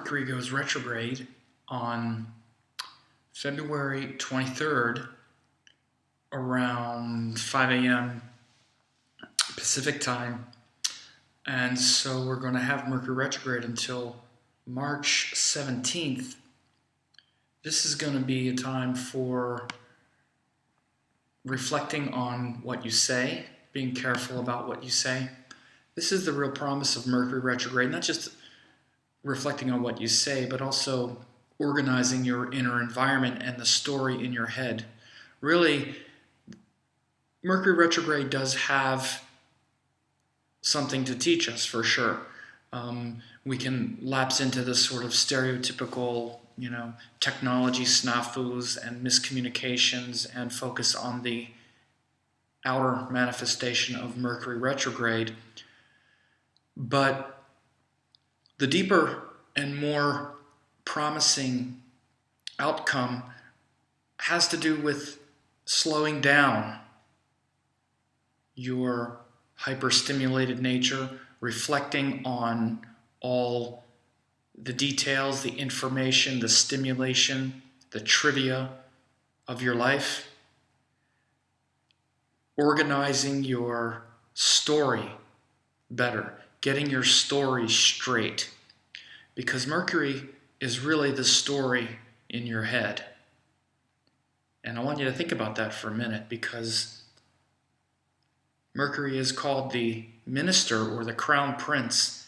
Mercury goes retrograde on February 23rd around 5 a.m. Pacific time. And so we're going to have Mercury retrograde until March 17th. This is going to be a time for reflecting on what you say, being careful about what you say. This is the real promise of Mercury retrograde, not just reflecting on what you say, but also organizing your inner environment and the story in your head. Really, Mercury retrograde does have something to teach us, for sure. We can lapse into this sort of stereotypical, technology snafus and miscommunications and focus on the outer manifestation of Mercury retrograde. But the deeper and more promising outcome has to do with slowing down your hyperstimulated nature, reflecting on all the details, the information, the stimulation, the trivia of your life, organizing your story better, getting your story straight, because Mercury is really the story in your head. And I want you to think about that for a minute, because Mercury is called the minister or the crown prince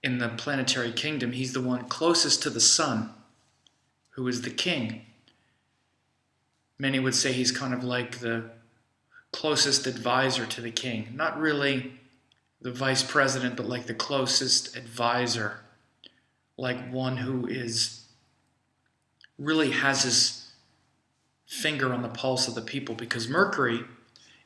in the planetary kingdom. He's the one closest to the sun, who is the king. Many would say he's kind of like the closest advisor to the king. Not really the vice president, but like the closest advisor, like one who really has his finger on the pulse of the people, because Mercury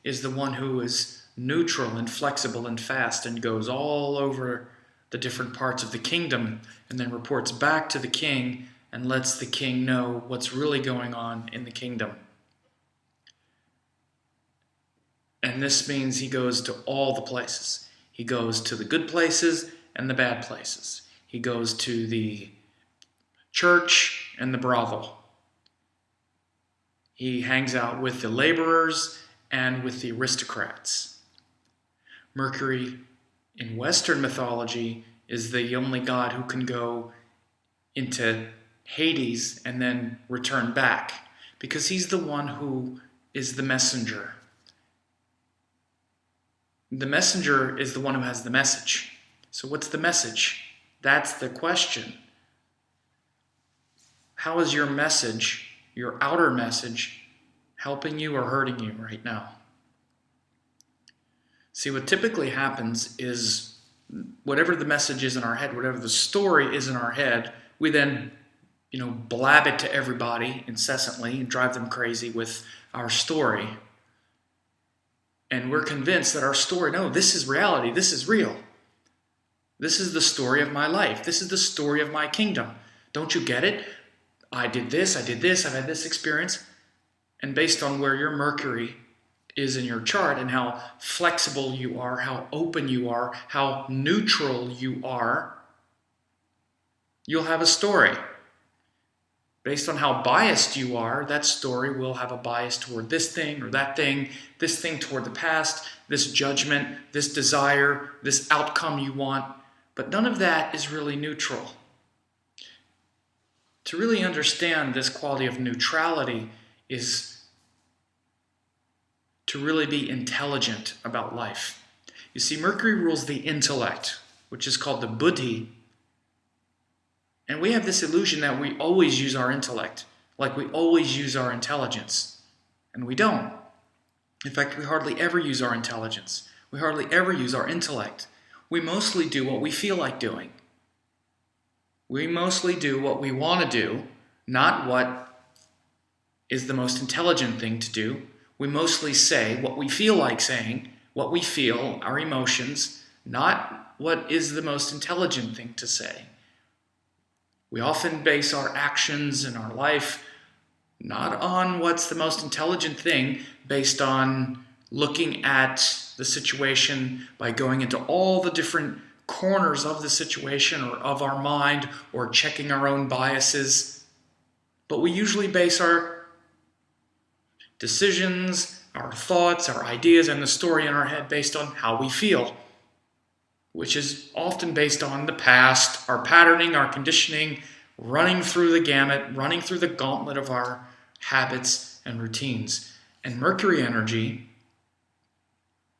is the one who is neutral and flexible and fast and goes all over the different parts of the kingdom and then reports back to the king and lets the king know what's really going on in the kingdom. And this means he goes to all the places. He goes to the good places and the bad places. He goes to the church and the brothel. He hangs out with the laborers and with the aristocrats. Mercury in Western mythology is the only god who can go into Hades and then return back, because he's the one who is the messenger. The messenger is the one who has the message. So what's the message? That's the question. How is your message, your outer message, helping you or hurting you right now? See, what typically happens is whatever the message is in our head, whatever the story is in our head, we then, blab it to everybody incessantly and drive them crazy with our story. And we're convinced that our story, no, this is reality, this is real. This is the story of my life. This is the story of my kingdom. Don't you get it? I did this, I've had this experience. And based on where your Mercury is in your chart and how flexible you are, how open you are, how neutral you are, you'll have a story. Based on how biased you are, that story will have a bias toward this thing or that thing, this thing toward the past, this judgment, this desire, this outcome you want. But none of that is really neutral. To really understand this quality of neutrality is to really be intelligent about life. You see, Mercury rules the intellect, which is called the buddhi. And we have this illusion that we always use our intellect, like we always use our intelligence. And we don't. In fact, we hardly ever use our intelligence. We hardly ever use our intellect. We mostly do what we feel like doing. We mostly do what we want to do, not what is the most intelligent thing to do. We mostly say what we feel like saying, what we feel, our emotions, not what is the most intelligent thing to say. We often base our actions and our life not on what's the most intelligent thing, based on looking at the situation by going into all the different corners of the situation or of our mind or checking our own biases. But we usually base our decisions, our thoughts, our ideas, and the story in our head based on how we feel, which is often based on the past, our patterning, our conditioning, running through the gamut, running through the gauntlet of our habits and routines. And Mercury energy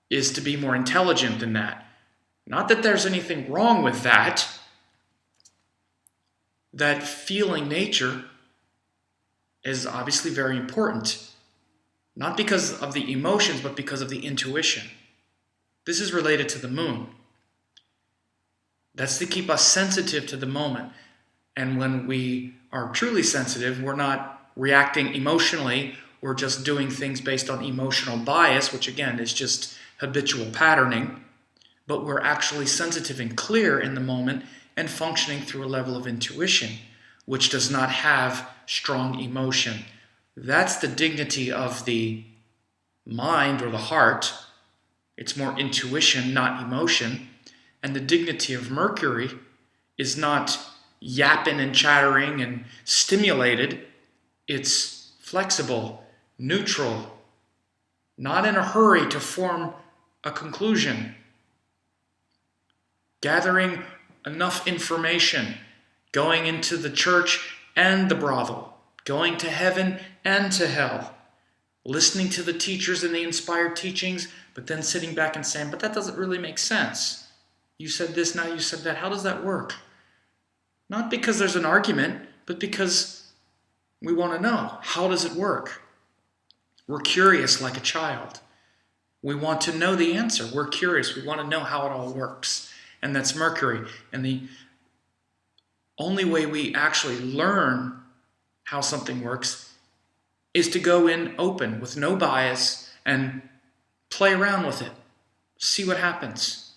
is to be more intelligent than that. Not that there's anything wrong with that. That feeling nature is obviously very important. Not because of the emotions, but because of the intuition. This is related to the moon. That's to keep us sensitive to the moment. And when we are truly sensitive, we're not reacting emotionally. We're just doing things based on emotional bias, which again is just habitual patterning. But we're actually sensitive and clear in the moment and functioning through a level of intuition, which does not have strong emotion. That's the dignity of the mind or the heart. It's more intuition, not emotion. And the dignity of Mercury is not yapping and chattering and stimulated. It's flexible, neutral, not in a hurry to form a conclusion. Gathering enough information, going into the church and the brothel, going to heaven and to hell, listening to the teachers and the inspired teachings, but then sitting back and saying, but that doesn't really make sense. You said this, now you said that. How does that work? Not because there's an argument, but because we want to know, how does it work? We're curious like a child. We want to know the answer. We're curious. We want to know how it all works. And that's Mercury. And the only way we actually learn how something works is to go in open with no bias and play around with it. See what happens.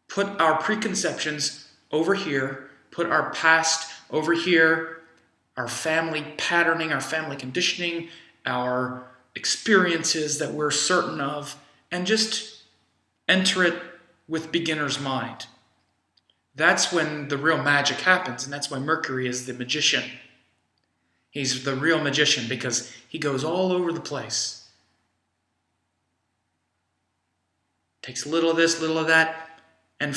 Put our preconceptions over here. Put our past over here. Our family patterning, our family conditioning, our experiences that we're certain of, and just enter it with beginner's mind. That's when the real magic happens, and that's why Mercury is the magician. He's the real magician because he goes all over the place. Takes a little of this, little of that, and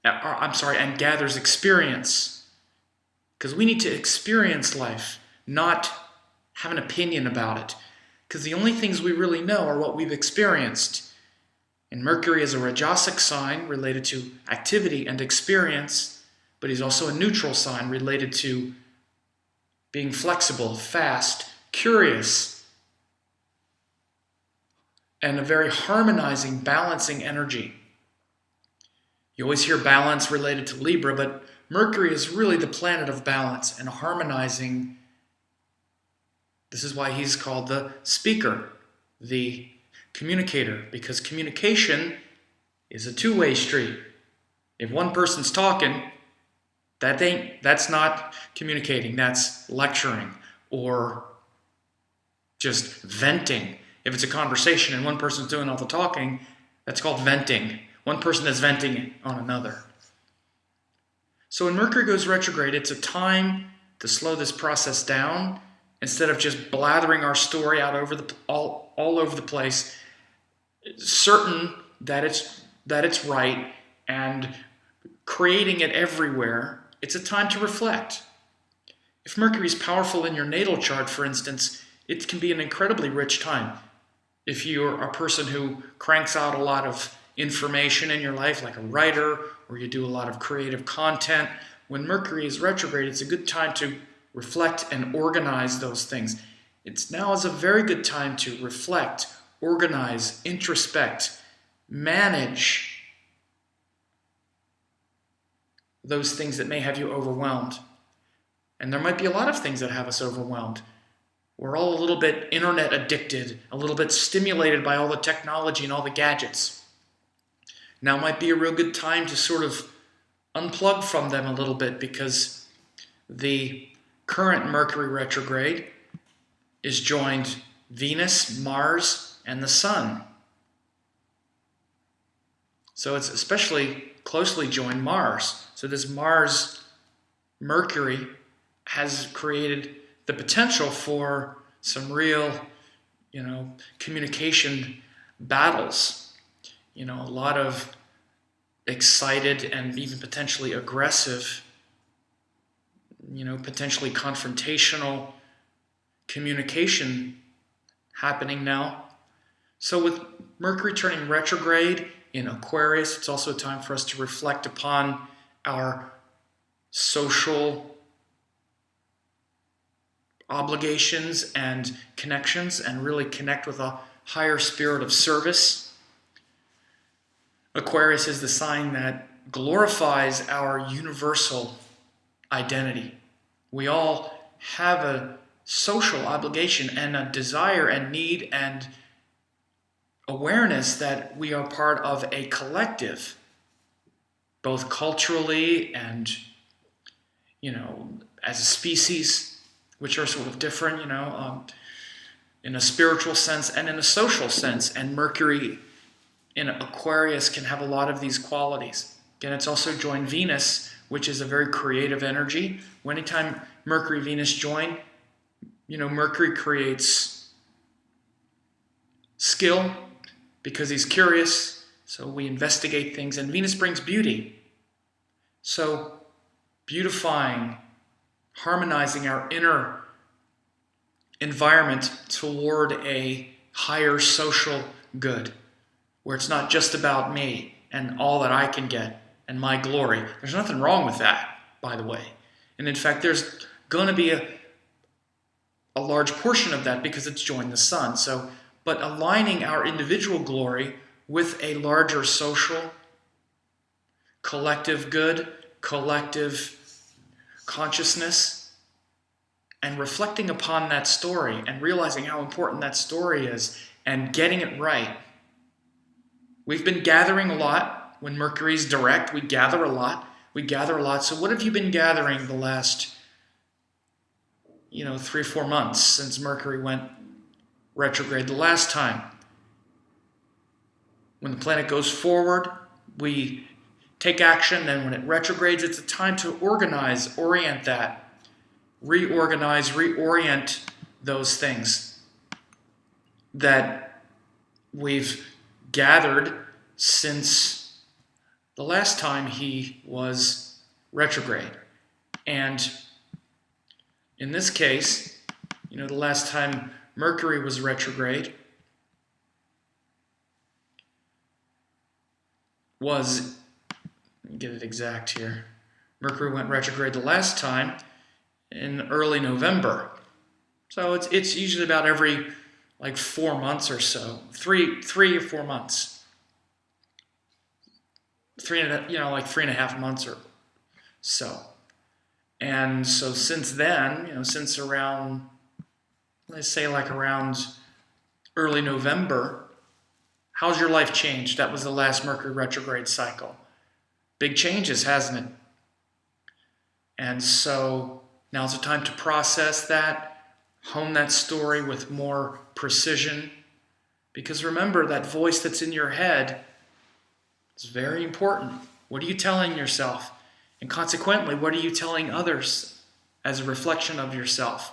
and gathers experience. Because we need to experience life, not have an opinion about it. Because the only things we really know are what we've experienced. And Mercury is a Rajasic sign related to activity and experience, but he's also a neutral sign related to being flexible, fast, curious, and a very harmonizing, balancing energy. You always hear balance related to Libra, but Mercury is really the planet of balance and harmonizing. This is why he's called the speaker, the communicator, because communication is a two-way street. If one person's talking, that's not communicating, that's lecturing or just venting. If it's a conversation and one person's doing all the talking, that's called venting. One person is venting on another. So when Mercury goes retrograde, it's a time to slow this process down instead of just blathering our story out all over the place, certain that it's right and creating it everywhere. It's a time to reflect. If Mercury is powerful in your natal chart, for instance, it can be an incredibly rich time. If you're a person who cranks out a lot of information in your life, like a writer, or you do a lot of creative content, when Mercury is retrograde, it's a good time to reflect and organize those things. Now is a very good time to reflect, organize, introspect, manage those things that may have you overwhelmed. And there might be a lot of things that have us overwhelmed. We're all a little bit internet addicted, a little bit stimulated by all the technology and all the gadgets. Now might be a real good time to sort of unplug from them a little bit, because the current Mercury retrograde is joined Venus, Mars, and the Sun. So it's especially closely joined Mars. So this Mars-Mercury has created the potential for some real, communication battles. A lot of excited and even potentially aggressive, potentially confrontational communication happening now. So with Mercury turning retrograde in Aquarius, it's also a time for us to reflect upon our social obligations and connections and really connect with a higher spirit of service. Aquarius is the sign that glorifies our universal identity. We all have a social obligation and a desire and need and awareness that we are part of a collective, both culturally and, as a species, which are sort of different, in a spiritual sense and in a social sense. And Mercury in Aquarius can have a lot of these qualities. Again, it's also joined Venus, which is a very creative energy. Anytime Mercury, Venus join, Mercury creates skill because he's curious. So we investigate things, and Venus brings beauty. So beautifying, harmonizing our inner environment toward a higher social good, where it's not just about me and all that I can get and my glory. There's nothing wrong with that, by the way. And in fact, there's going to be a large portion of that because it's joined the sun. But aligning our individual glory with a larger social, collective good, collective consciousness, and reflecting upon that story and realizing how important that story is and getting it right. We've been gathering a lot. When Mercury's direct, we gather a lot. So what have you been gathering the last, 3 or 4 months since Mercury went retrograde the last time? When the planet goes forward, we take action. Then when it retrogrades, it's a time to organize, orient that, reorganize, reorient those things that we've gathered since the last time he was retrograde. And in this case, the last time Mercury was retrograde was, let me get it exact here. Mercury went retrograde the last time in early November. So it's usually about every 4 months or so, 3 or 4 months. 3.5 months or so. And so since then, since around, let's say around early November, how's your life changed? That was the last Mercury retrograde cycle. Big changes, hasn't it? And so now's the time to process that, hone that story with more precision. Because remember, that voice that's in your head is very important. What are you telling yourself? And consequently, what are you telling others as a reflection of yourself?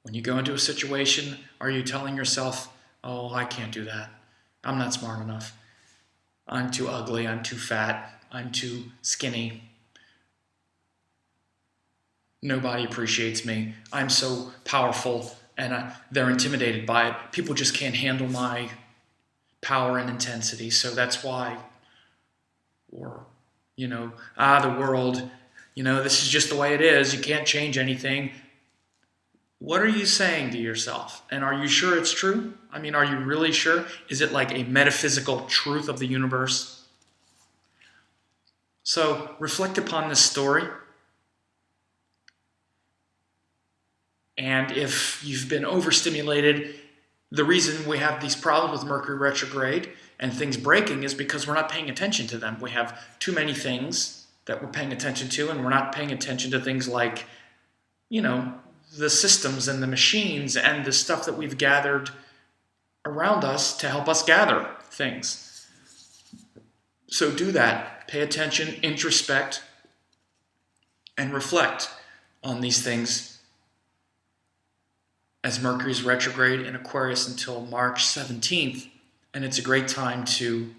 When you go into a situation, are you telling yourself, oh, I can't do that. I'm not smart enough. I'm too ugly. I'm too fat. I'm too skinny. Nobody appreciates me. I'm so powerful, and they're intimidated by it. People just can't handle my power and intensity, so that's why. Or, the world, this is just the way it is. You can't change anything. What are you saying to yourself? And are you sure it's true? Are you really sure? Is it like a metaphysical truth of the universe? So reflect upon this story. And if you've been overstimulated, the reason we have these problems with Mercury retrograde and things breaking is because we're not paying attention to them. We have too many things that we're paying attention to, and we're not paying attention to things like, the systems and the machines and the stuff that we've gathered around us to help us gather things. So do that. Pay attention, introspect, and reflect on these things as Mercury's retrograde in Aquarius until March 17th. And it's a great time to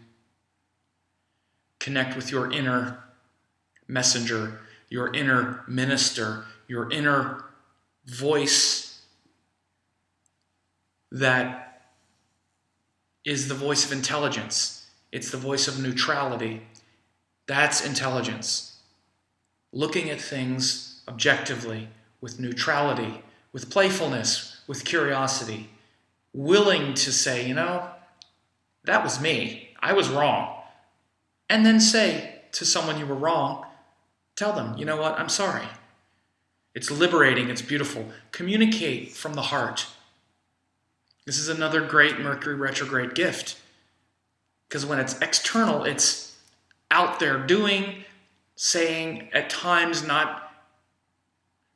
connect with your inner messenger, your inner minister, your inner voice that is the voice of intelligence. It's the voice of neutrality. That's intelligence. Looking at things objectively, with neutrality, with playfulness, with curiosity. Willing to say, you know, that was me. I was wrong. And then say to someone you were wrong, tell them, you know what, I'm sorry. It's liberating, it's beautiful. Communicate from the heart. This is another great Mercury retrograde gift. Because when it's external, it's out there doing, saying, at times not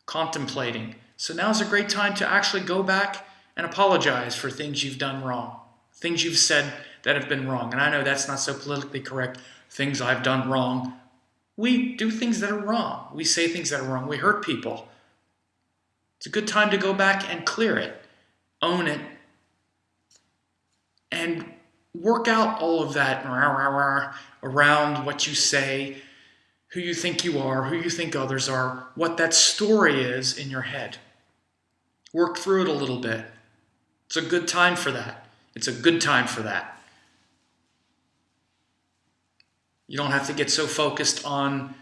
contemplating. So now's a great time to actually go back and apologize for things you've done wrong. Things you've said that have been wrong. And I know that's not so politically correct. Things I've done wrong. We do things that are wrong. We say things that are wrong. We hurt people. It's a good time to go back and clear it. Own it. And work out all of that around what you say, who you think you are, who you think others are, what that story is in your head. Work through it a little bit. It's a good time for that. It's a good time for that. You don't have to get so focused on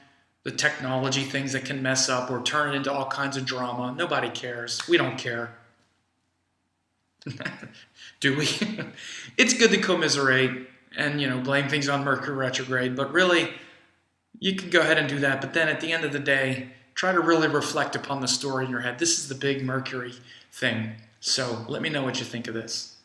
the technology things that can mess up or turn it into all kinds of drama. Nobody cares. We don't care. Do we? It's good to commiserate and, blame things on Mercury retrograde, but really, you can go ahead and do that. But then at the end of the day, try to really reflect upon the story in your head. This is the big Mercury thing. So let me know what you think of this.